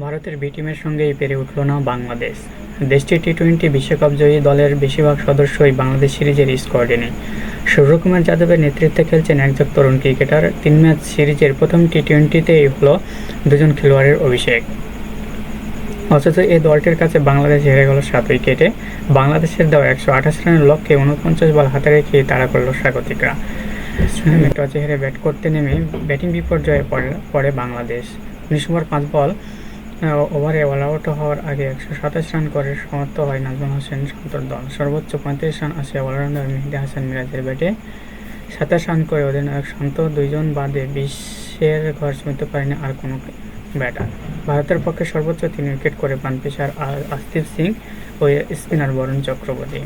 ভারতের বি টিমের সঙ্গেই পেরে উঠল না বাংলাদেশ। দেশটির টি-টোয়েন্টি বিশ্বকাপ জয়ী দলের বেশিরভাগ সদস্যই বাংলাদেশ সিরিজের স্কোয়াডে নেই। সূর্যকুমার যাদবের নেতৃত্বে খেলছেন একজন তরুণ ক্রিকেটার। 3 ম্যাচ সিরিজের প্রথম টি-টোয়েন্টিতেই হল দুজন খেলোয়াড়ের অভিষেক। অথচ এই দলটির কাছে বাংলাদেশ হেরে গেল 7 উইকেটে। বাংলাদেশের দেওয়া 128 রানের লক্ষ্যে 49 বল হাতে রেখেই তাড়া করল স্বাগতিকরা। টসে হেরে ব্যাট করতে নেমে ব্যাটিং বিপর্যয়ে পড়ে বাংলাদেশ। 19 ওভার 5 বল ওভারে অল আউট হওয়ার আগে 127 রান করে সমর্থ হয় নাজমুল হোসেন শান্তর দল। সর্বোচ্চ 35 রান আসে অলরাউন্ডার মেহেদী হাসান মিরাজের ব্যাটে। 27 রান করে অধিনায়ক শান্ত, 2 জন বাদে 20-এর ঘর ছুঁতে পারেনি আর কোনো ব্যাটার। ভারতের পক্ষে সর্বোচ্চ 3 উইকেট করে পান পেসার আশদীপ সিং ও স্পিনার বরুণ চক্রবর্তী।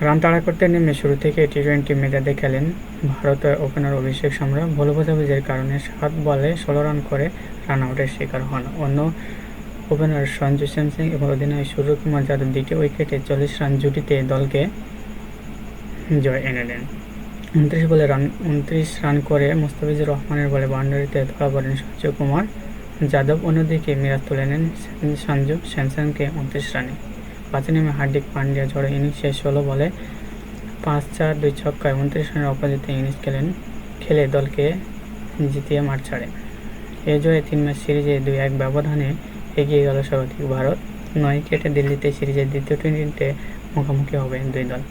রান তাড়া করতে নেমে শুরু থেকে টি-টোয়েন্টি মেজাজে খেলেন ভারতের ওপেনার অভিষেক শর্মা। ভুল বোঝাবুঝির কারণে 7 বলে 16 রান করে রান আউটের শিকার হন অন্য ওপেনার সঞ্জু স্যামসন এবং অধিনায়ক সূর্যকুমার যাদব। দ্বিতীয় উইকেটে 40 রান জুটিতে দলকে জয় এনে দেন। 29 রান করে মুস্তাফিজুর রহমানের বলে বাউন্ডারিতে ধরা পড়েন সূর্যকুমার যাদব। অন্যদিকে মিরাজ তুলে নেন সঞ্জু স্যামসনকে 29 রানে। 5-এ নেমে হার্দিক পান্ডিয়া ঝড়ো ইনিংসে 16 বলে 5-4-2 ছক্কায় 29 রানের অপরাজিত ইনিংস খেলে দলকে জিতিয়ে মাঠ ছাড়ে। এ জয়ে 3 ম্যাচ সিরিজে 2-1 ব্যবধানে এগিয়ে গেল স্বাগতিক ভারত। 9 উইকেটে দিল্লিতে সিরিজের দ্বিতীয় টি-টোয়েন্টিতে মুখোমুখি হবে দুই দল।